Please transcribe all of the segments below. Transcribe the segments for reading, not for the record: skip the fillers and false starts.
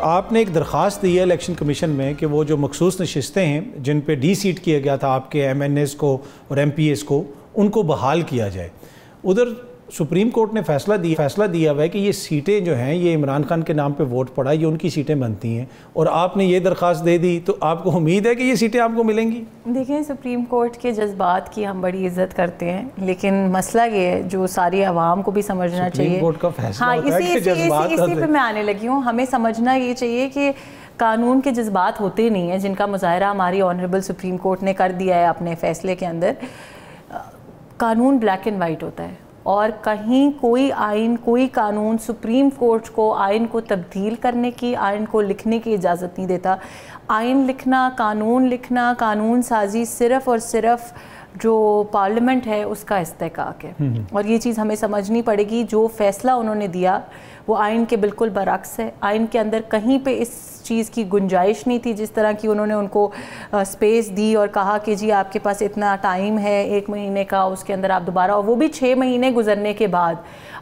آپ نے ایک درخواست دی ہے الیکشن کمیشن میں کہ وہ جو مخصوص نشستیں ہیں جن پہ ڈی سیٹ کیا گیا تھا آپ کے ایم این ایز کو اور ایم پی ایز کو، ان کو بحال کیا جائے. ادھر سپریم کورٹ نے فیصلہ دیا ہوا ہے کہ یہ سیٹیں جو ہیں یہ عمران خان کے نام پہ ووٹ پڑا، یہ ان کی سیٹیں بنتی ہیں، اور آپ نے یہ درخواست دے دی، تو آپ کو امید ہے کہ یہ سیٹیں آپ کو ملیں گی؟ دیکھیں، سپریم کورٹ کے جذبات کی ہم بڑی عزت کرتے ہیں، لیکن مسئلہ یہ ہے جو ساری عوام کو بھی سمجھنا چاہیے. سپریم کورٹ کا فیصلہ ہوتا ہے کہ جذبات، اسی پہ میں آنے لگی ہوں. ہمیں سمجھنا یہ چاہیے کہ قانون کے جذبات ہوتے نہیں ہیں، جن کا مظاہرہ ہماری آنریبل سپریم کورٹ نے کر دیا ہے اپنے فیصلے کے اندر. قانون بلیک اینڈ وائٹ ہوتا ہے، اور کہیں کوئی آئین، کوئی قانون سپریم کورٹ کو آئین کو تبدیل کرنے کی، آئین کو لکھنے کی اجازت نہیں دیتا. آئین لکھنا، قانون سازی صرف اور صرف جو پارلیمنٹ ہے اس کا استحقاق ہے، اور یہ چیز ہمیں سمجھنی پڑے گی. جو فیصلہ انہوں نے دیا وہ آئین کے بالکل برعکس ہے. آئین کے اندر کہیں پہ اس چیز کی گنجائش نہیں تھی، جس طرح کی انہوں نے ان کو سپیس دی اور کہا کہ جی آپ کے پاس اتنا ٹائم ہے 1 مہینے کا، اس کے اندر آپ دوبارہ، اور وہ بھی 6 مہینے گزرنے کے بعد.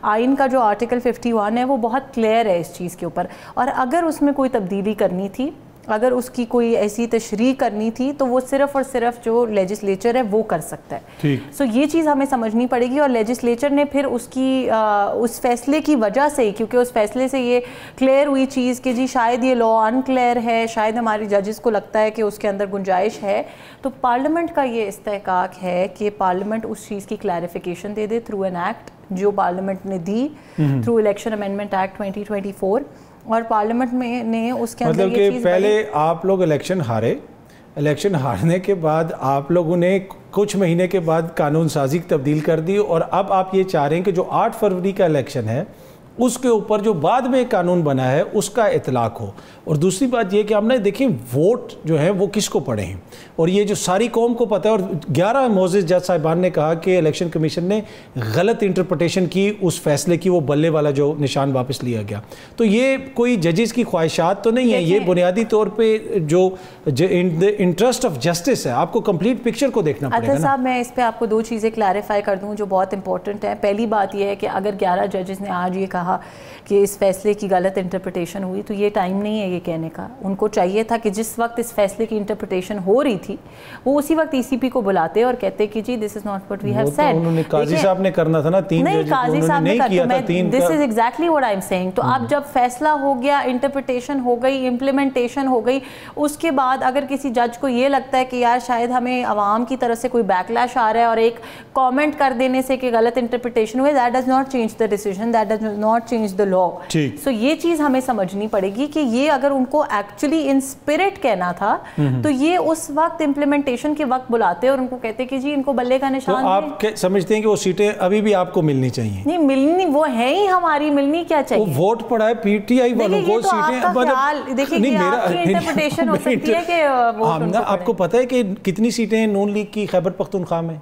آئین کا جو آرٹیکل 51 ہے وہ بہت کلیئر ہے اس چیز کے اوپر، اور اگر اس میں کوئی تبدیلی کرنی تھی، اگر اس کی کوئی ایسی تشریح کرنی تھی تو وہ صرف اور صرف جو لیجسلیچر ہے وہ کر سکتا ہے. سو یہ چیز ہمیں سمجھنی پڑے گی، اور لیجسلیچر نے پھر اس فیصلے کی وجہ سے، کیونکہ اس فیصلے سے یہ کلیئر ہوئی چیز کہ جی شاید یہ لا ان کلیئر ہے، شاید ہماری ججز کو لگتا ہے کہ اس کے اندر گنجائش ہے، تو پارلیمنٹ کا یہ استحقاق ہے کہ پارلیمنٹ اس چیز کی clarification they they through an act جو پارلیمنٹ نے دی، تھرو الیکشن امینڈمنٹ ایکٹ 2024. اور پارلیمنٹ میں نے اس کے اندر مطلب کہ پہلے آپ لوگ الیکشن ہارے، الیکشن ہارنے کے بعد آپ لوگوں نے کچھ مہینے کے بعد قانون سازی تبدیل کر دی، اور اب آپ یہ چاہ رہے ہیں کہ جو 8 فروری کا الیکشن ہے اس کے اوپر جو بعد میں قانون بنا ہے اس کا اطلاق ہو. اور دوسری بات یہ کہ آپ نے دیکھیں ووٹ جو ہیں وہ کس کو پڑے ہیں، اور یہ جو ساری قوم کو پتہ ہے، اور 11 معزز جج صاحبان نے کہا کہ الیکشن کمیشن نے غلط انٹرپریٹیشن کی اس فیصلے کی، وہ بلے والا جو نشان واپس لیا گیا. تو یہ کوئی ججز کی خواہشات تو نہیں ہے، یہ بنیادی طور پہ جو انٹرسٹ آف جسٹس ہے، آپ کو کمپلیٹ پکچر کو دیکھنا پڑے گا. عطا صاحب، میں اس پہ آپ کو 2 چیزیں کلیریفائی کر دوں جو بہت امپورٹنٹ ہے. پہلی بات یہ ہے کہ اگر 11 ججز نے آج یہ کہا کہ اس فیصلے کی غلط انٹرپریٹیشن ہوئی، تو یہ ٹائم نہیں ہے یہ کہنے کا. ان کو چاہیے تھا کہ جس وقت اس فیصلے کی انٹرپریٹیشن ہو رہی تھی وہ اسی وقت ای سی پی کو بلاتے اور کہتے کہ جی this is not what we have said. انہوں نے قاضی صاحب نے کرنا تھا نا، 3 نہیں، قاضی صاحب نے کرنا، this is exactly what I am saying. تو اب جب فیصلہ ہو گیا، انٹرپریٹیشن ہو گئی، امپلیمنٹیشن ہو گئی، اس کے بعد اگر کسی جج کو یہ لگتا ہے کہ یار شاید ہمیں عوام کی طرف سے کوئی بیک لیش آ رہا ہے اور ایک کامنٹ کر دینے سے کہ غلط انٹرپریٹیشن ہوئی، that does not change the decision, that does not change the law. So یہ چیز ہمیں سمجھنی پڑے گی کہ یہ اگر ان کو ایکچولی ان اسپرٹ کہنا تھا تو یہ اس وقت امپلیمنٹیشن کے وقت بلاتے اور ان کو کہتے کہ جی ان کو بلے کا نشان. آپ سمجھتے ہیں کہ وہ سیٹیں ابھی بھی آپ کو ملنی چاہیے؟ نہیں ملنی، وہ ہے ہی ہماری، ملنی کیا چاہیے. وہ ووٹ پڑا ہے پی ٹی آئی والوں کو، سیٹیں دیکھیے کہ آپ کی انٹرپریٹیشن ہو سکتی ہے کہ آپ کو پتہ ہے کہ کتنی سیٹیں نون لیگ کی خیبر پختونخوا میں؟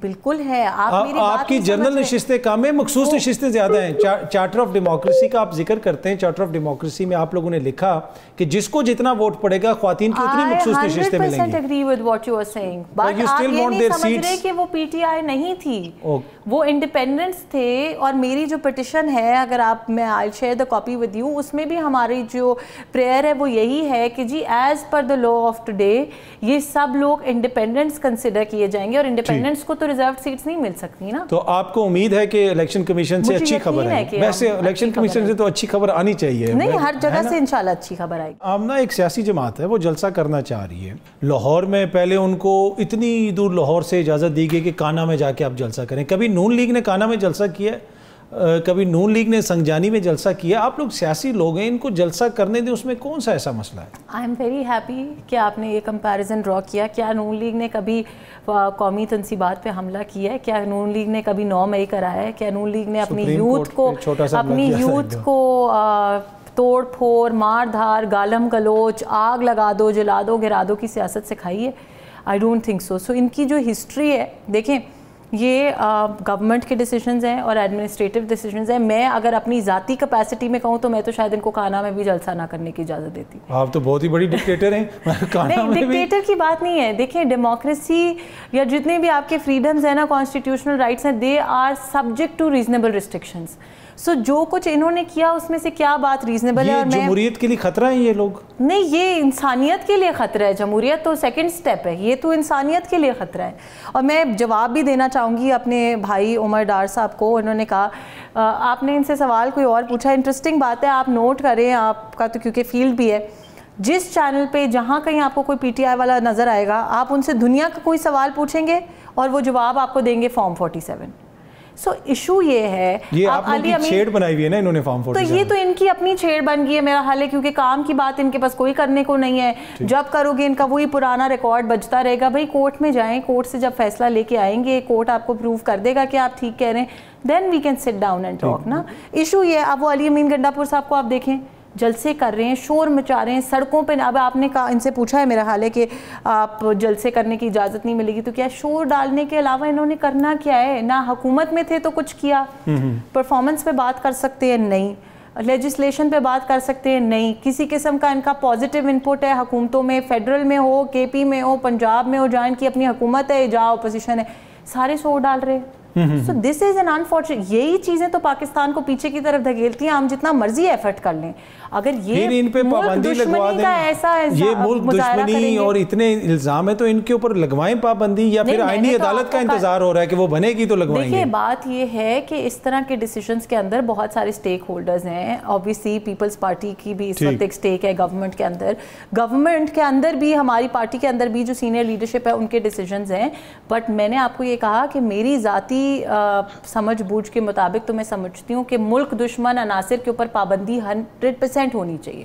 بالکل ہے. آپ کی جنرل نشستیں کم ہیں، مخصوص نشستیں زیادہ ہیں. چارٹر آف ڈیموکریسی کا آپ ذکر کرتے ہیں، چارٹر آف ڈیموکریسی میں آپ لوگوں نے لکھا کہ جس کو جتنا ووٹ پڑے گا خواتین کی اتنی مخصوص نشستیں ملیں گی. 100% agree with what you are saying. But آپ یہ نہیں سمجھ رہے کہ وہ پی ٹی آئی نہیں تھی، وہ انڈیپینڈنس تھے. اور میری جو پٹیشن ہے، اگر آپ، میں I'll share the copy with you، اس میں بھی ہماری جو پریئر ہے وہ یہی ہے کہ جی as per the law of today یہ سب لوگ انڈیپینڈنس کنسیڈر کیے جائیں گے، اور انڈیپینڈنس کو تو ریزروڈ سیٹس نہیں مل سکتی نا. تو آپ کو امید ہے کہ الیکشن کمیشن سے اچھی خبر ہے؟ ویسے الیکشن کمیشن سے تو اچھی خبر آنی چاہیے. نہیں، ہر جگہ سے انشاءاللہ اچھی خبر آئے گی. آمنہ ایک سیاسی جماعت ہے، وہ جلسہ کرنا چاہ رہی ہے لاہور میں. پہلے ان کو اتنی دور لاہور سے اجازت دی گئی کہ کانا میں جا کے آپ جلسہ کریں. کبھی نون لیگ نے کانا میں جلسہ کیا ہے، کبھی نون لیگ نے سنگجانی میں جلسہ کیا. آپ لوگ سیاسی لوگ ہیں، ان کو جلسہ کرنے دیں، اس میں کون سا ایسا مسئلہ ہے؟ آئی ایم ویری ہیپی کہ آپ نے یہ کمپیریزن ڈرا کیا. کیا نون لیگ نے کبھی قومی تنصیبات پہ حملہ کیا ہے؟ کیا نون لیگ نے کبھی 9 مئی کرایا ہے؟ کیا نون لیگ نے اپنی یوتھ کو توڑ پھوڑ، مار دھار، گالم گلوچ، آگ لگا دو، جلا دو، گرا دو کی سیاست سکھائی ہے؟ I don't think so. سو ان کی جو ہسٹری ہے، دیکھیں یہ گورنمنٹ کے ڈیسیجنز ہیں اور ایڈمنسٹریٹو ڈیسیجنز ہیں. میں اگر اپنی ذاتی کیپیسٹی میں کہوں تو میں تو شاید ان کو کانا میں بھی جلسہ نہ کرنے کی اجازت دیتی. آپ تو بہت ہی بڑی ڈکٹیٹر ہیں. نہیں، ڈکٹیٹر کی بات نہیں ہے. دیکھیں ڈیموکریسی یا جتنے بھی آپ کے فریڈمز ہیں نا، کانسٹیٹیوشنل رائٹس ہیں، they are subject to reasonable restrictions. So جو کچھ انہوں نے کیا اس میں سے کیا بات ریزنیبل ہے؟ اور میں جمہوریت کے لیے خطرہ ہیں یہ لوگ؟ نہیں، یہ انسانیت کے لیے خطرہ ہے. جمہوریت تو سیکنڈ سٹیپ ہے, یہ تو انسانیت کے لیے خطرہ ہے. اور میں جواب بھی دینا چاہوں گی اپنے بھائی عمر ڈار صاحب کو. انہوں نے کہا آپ نے ان سے سوال کوئی اور پوچھا, انٹرسٹنگ بات ہے, آپ نوٹ کریں, آپ کا تو کیونکہ فیلڈ بھی ہے. جس چینل پہ جہاں کہیں آپ کو کوئی پی ٹی آئی والا نظر آئے گا, آپ ان سے دنیا کا کوئی سوال پوچھیں گے اور وہ جواب آپ کو دیں گے فارم 47. سو ایشو یہ ہے, یہ آپ نے چھیڑ بنائی ہوئی ہے نا انہوں نے فارم 47. تو یہ تو ان کی اپنی چھیڑ بن گئی ہے میرا حال ہے, کیونکہ کام کی بات ان کے پاس کوئی کرنے کو نہیں ہے. جب کرو گے ان کا وہی پرانا ریکارڈ بجتا رہے گا. بھائی کورٹ میں جائیں, کورٹ سے جب فیصلہ لے کے آئیں گے, کورٹ آپ کو پروف کر دے گا کہ آپ ٹھیک کہہ رہے ہیں, then we can sit down and talk نا. ایشو یہ ہے, اب وہ علی امین گنڈا پور صاحب کو آپ دیکھیں, جلسے کر رہے ہیں, شور مچا رہے ہیں سڑکوں پہ. اب آپ نے کہا, ان سے پوچھا ہے میرا حال ہے کہ آپ جلسے کرنے کی اجازت نہیں ملے گی, تو کیا شور ڈالنے کے علاوہ انہوں نے کرنا کیا ہے؟ نہ حکومت میں تھے تو کچھ کیا, پرفارمنس پہ بات کر سکتے ہیں نہیں, لیجسلیشن پہ بات کر سکتے ہیں نہیں, کسی قسم کا ان کا پازیٹیو انپٹ ہے حکومتوں میں, فیڈرل میں ہو, کے پی میں ہو, پنجاب میں ہو, جہاں ان کی اپنی حکومت ہے, جہاں اپوزیشن ہے, سارے شور ڈال رہے ہیں. So this is an unfortunate, یہی چیزیں تو پاکستان کو پیچھے کی طرف دھکیلتی ہیں. ہم جتنا مرضی ایفرٹ کر لیں, اگر یہ ان پہ پابندی لگوا دیں, یہ ملک دشمنی اور اتنے الزام ہے تو ان کے اوپر لگوائیں پابندی, یا پھر آئینی عدالت کا انتظار ہو رہا ہے کہ وہ بنے گی تو لگوائیں گے. دیکھیے بات یہ ہے کہ اس طرح کے ڈیسیشنز کے اندر بہت سارے سٹیک ہولڈرز ہیں. obviously پیپلز پارٹی کی بھی اس وقت ایک سٹیک ہے گورنمنٹ کے اندر, گورنمنٹ کے اندر بھی, ہماری پارٹی کے اندر بھی جو سینئر لیڈرشپ ہے ان کے ڈیسیجنز ہیں. بٹ میں نے آپ کو یہ کہا کہ میری ذاتی سمجھ بوجھ کے مطابق تو میں سمجھتی ہوں کہ ملک دشمن عناصر کے اوپر پابندی 100% ہونی چاہیے.